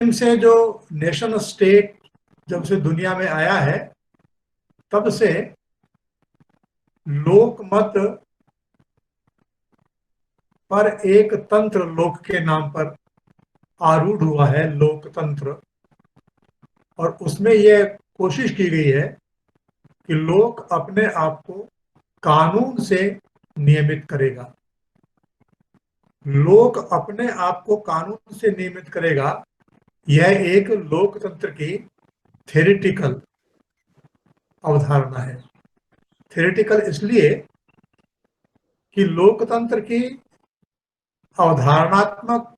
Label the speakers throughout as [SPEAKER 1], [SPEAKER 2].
[SPEAKER 1] से जो nation state जब से दुनिया में आया है तब से लोकमत पर एक तंत्र लोक के नाम पर आरूढ़ हुआ है, लोकतंत्र। और उसमें यह कोशिश की गई है कि लोक अपने आप को कानून से नियमित करेगा। लोक अपने आप को कानून से नियमित करेगा, यह एक लोकतंत्र की थ्योरेटिकल अवधारणा है। थ्योरेटिकल इसलिए कि लोकतंत्र की अवधारणात्मक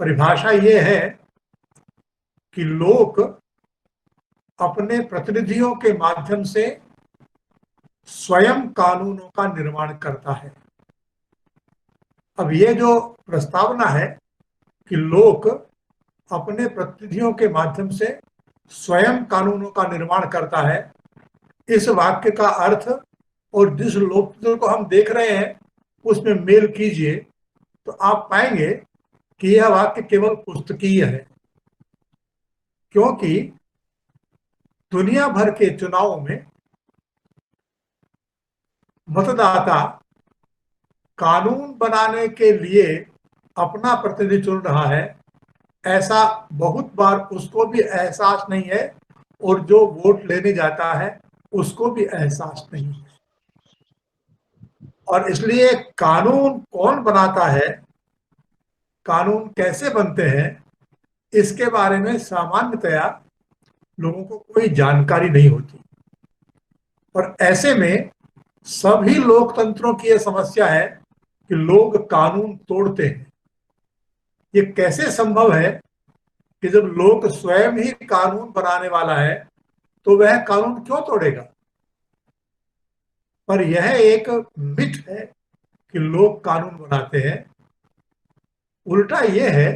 [SPEAKER 1] परिभाषा यह है कि लोक अपने प्रतिनिधियों के माध्यम से स्वयं कानूनों का निर्माण करता है। अब यह जो प्रस्तावना है कि लोक अपने प्रतिनिधियों के माध्यम से स्वयं कानूनों का निर्माण करता है, इस वाक्य का अर्थ और जिस लोकतंत्र को हम देख रहे हैं उसमें मेल कीजिए तो आप पाएंगे कि यह वाक्य केवल पुस्तकीय है, क्योंकि दुनिया भर के चुनावों में मतदाता कानून बनाने के लिए अपना प्रतिनिधि चुन रहा है, ऐसा बहुत बार उसको भी एहसास नहीं है और जो वोट लेने जाता है उसको भी एहसास नहीं है। और इसलिए कानून कौन बनाता है, कानून कैसे बनते हैं, इसके बारे में सामान्यतया लोगों को कोई जानकारी नहीं होती। और ऐसे में सभी लोकतंत्रों की यह समस्या है कि लोग कानून तोड़ते हैं। ये कैसे संभव है कि जब लोग स्वयं ही कानून बनाने वाला है तो वह कानून क्यों तोड़ेगा? पर यह एक मिथ है कि लोग कानून बनाते हैं। उल्टा यह है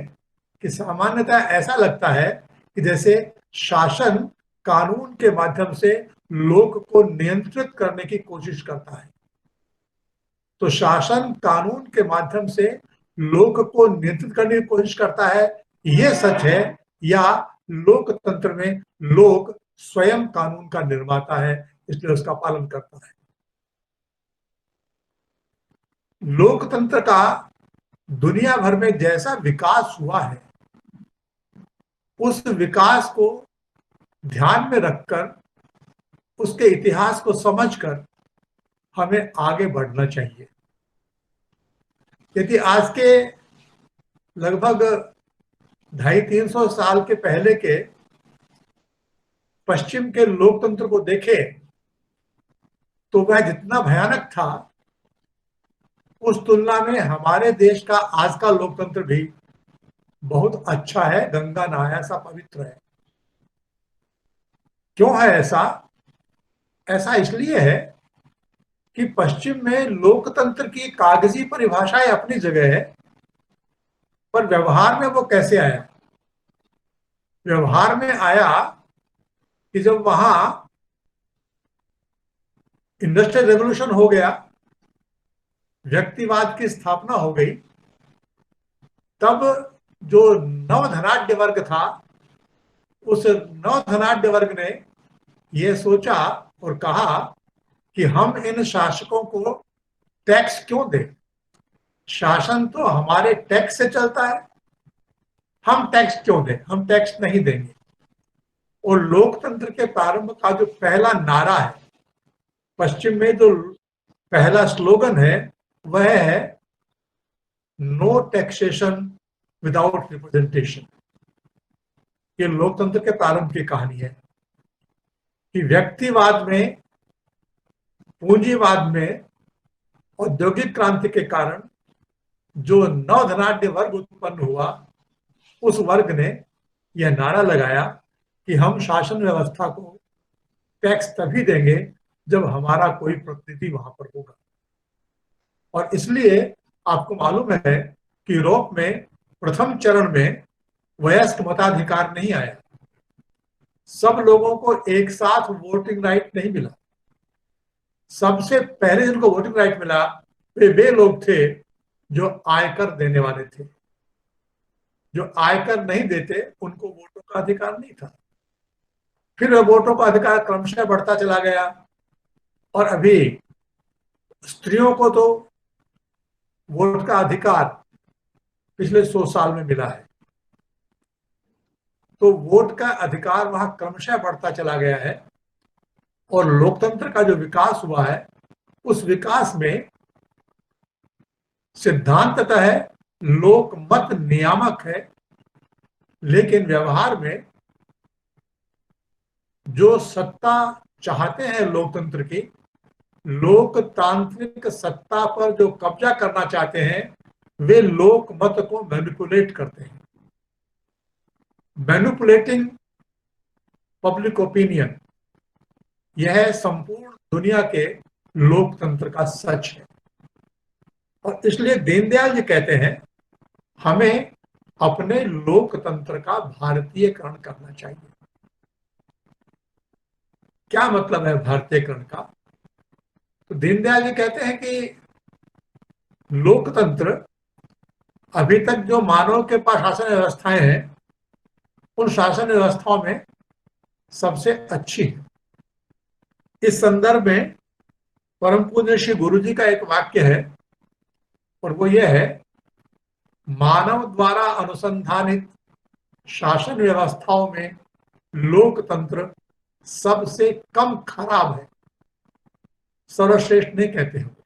[SPEAKER 1] कि सामान्यतः ऐसा लगता है कि जैसे शासन कानून के माध्यम से लोक को नियंत्रित करने की कोशिश करता है। तो शासन कानून के माध्यम से लोक को नियंत्रित करने की कोशिश करता है, यह सच है, या लोकतंत्र में लोक स्वयं कानून का निर्माता है, इसलिए उसका पालन करता है। लोकतंत्र का दुनिया भर में जैसा विकास हुआ है उस विकास को ध्यान में रखकर, उसके इतिहास को समझकर हमें आगे बढ़ना चाहिए। यदि आज के लगभग 250-300 साल के पहले के पश्चिम के लोकतंत्र को देखें तो वह जितना भयानक था उस तुलना में हमारे देश का आज का लोकतंत्र भी बहुत अच्छा है, गंगा नहाया सा पवित्र है। क्यों है ऐसा? ऐसा इसलिए है कि पश्चिम में लोकतंत्र की कागजी परिभाषाएं अपनी जगह है, पर व्यवहार में वो कैसे आया? व्यवहार में आया कि जब वहां इंडस्ट्रियल रेवोल्यूशन हो गया, व्यक्तिवाद की स्थापना हो गई, तब जो नवधनाढ्य वर्ग था उस नवधनाढ्य वर्ग ने यह सोचा और कहा कि हम इन शासकों को टैक्स क्यों दें? शासन तो हमारे टैक्स से चलता है, हम टैक्स क्यों दें? हम टैक्स नहीं देंगे। और लोकतंत्र के प्रारंभ का जो पहला नारा है, पश्चिम में जो पहला स्लोगन है, वह है नो टैक्सेशन विदाउट रिप्रेजेंटेशन। ये लोकतंत्र के प्रारंभ की कहानी है कि व्यक्तिवाद में, पूंजीवाद में, औद्योगिक क्रांति के कारण जो नवधनाढ्य वर्ग उत्पन्न हुआ, उस वर्ग ने यह नारा लगाया कि हम शासन व्यवस्था को टैक्स तभी देंगे जब हमारा कोई प्रतिनिधि वहां पर होगा। और इसलिए आपको मालूम है कि यूरोप में प्रथम चरण में वयस्क मताधिकार नहीं आया। सब लोगों को एक साथ वोटिंग राइट नहीं मिला। सबसे पहले जिनको वोटिंग राइट मिला वे लोग थे जो आयकर देने वाले थे। जो आयकर नहीं देते उनको वोटों का अधिकार नहीं था। फिर वोटों का अधिकार क्रमशः बढ़ता चला गया और अभी स्त्रियों को तो वोट का अधिकार पिछले 100 साल में मिला है। तो वोट का अधिकार वहां क्रमशः बढ़ता चला गया है और लोकतंत्र का जो विकास हुआ है उस विकास में सिद्धांततः लोकमत नियामक है, लेकिन व्यवहार में जो सत्ता चाहते हैं लोकतंत्र की, लोकतांत्रिक सत्ता पर जो कब्जा करना चाहते हैं, वे लोकमत को मैनिपुलेट करते हैं। मैनिपुलेटिंग पब्लिक ओपिनियन, यह संपूर्ण दुनिया के लोकतंत्र का सच है। और इसलिए दीनदयाल जी कहते हैं हमें अपने लोकतंत्र का भारतीयकरण करना चाहिए। क्या मतलब है भारतीयकरण का? तो दीनदयाल जी कहते हैं कि लोकतंत्र अभी तक जो मानव के पास शासन व्यवस्थाएं हैं, उन शासन व्यवस्थाओं में सबसे अच्छी है। इस संदर्भ में परम पूज्य श्री गुरु जी का एक वाक्य है और वो ये है, मानव द्वारा अनुसंधानित शासन व्यवस्थाओं में लोकतंत्र सबसे कम खराब है। सर्वश्रेष्ठ नहीं कहते हैं,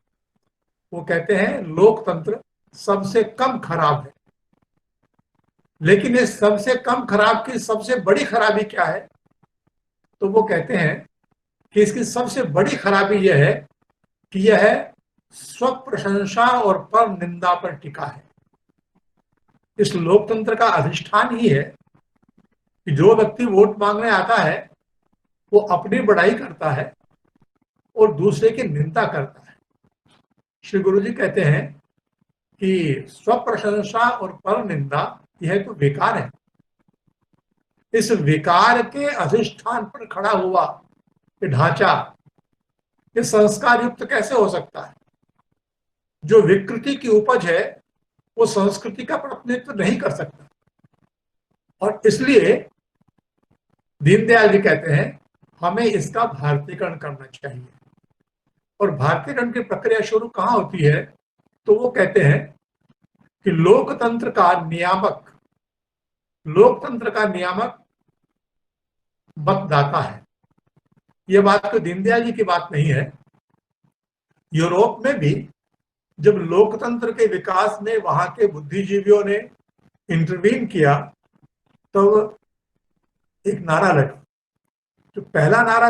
[SPEAKER 1] वो कहते हैं लोकतंत्र सबसे कम खराब है। लेकिन इस सबसे कम खराब की सबसे बड़ी खराबी क्या है? तो वो कहते हैं कि इसकी सबसे बड़ी खराबी यह है कि यह स्व प्रशंसा और पर निंदा पर टिका है। इस लोकतंत्र का अधिष्ठान ही है कि जो व्यक्ति वोट मांगने आता है वो अपनी बड़ाई करता है और दूसरे की निंदा करता है। श्री गुरु जी कहते हैं कि स्व प्रशंसा और पर निंदा यह तो विकार है। इस विकार के अधिष्ठान पर खड़ा हुआ ये ढांचा, ये संस्कार युक्त कैसे हो सकता है? जो विकृति की उपज है वो संस्कृति का प्रतिनिधित्व नहीं कर सकता। और इसलिए दीनदयाल जी कहते हैं हमें इसका भारतीयकरण करना चाहिए। और भारतीयकरण की प्रक्रिया शुरू कहां होती है? तो वो कहते हैं कि लोकतंत्र का नियामक मतदाता है। यह बात तो दीनदयाल जी की बात नहीं है। यूरोप में भी जब लोकतंत्र के विकास में वहां के बुद्धिजीवियों ने इंटरवीन किया तो एक नारा लगा। जो पहला नारा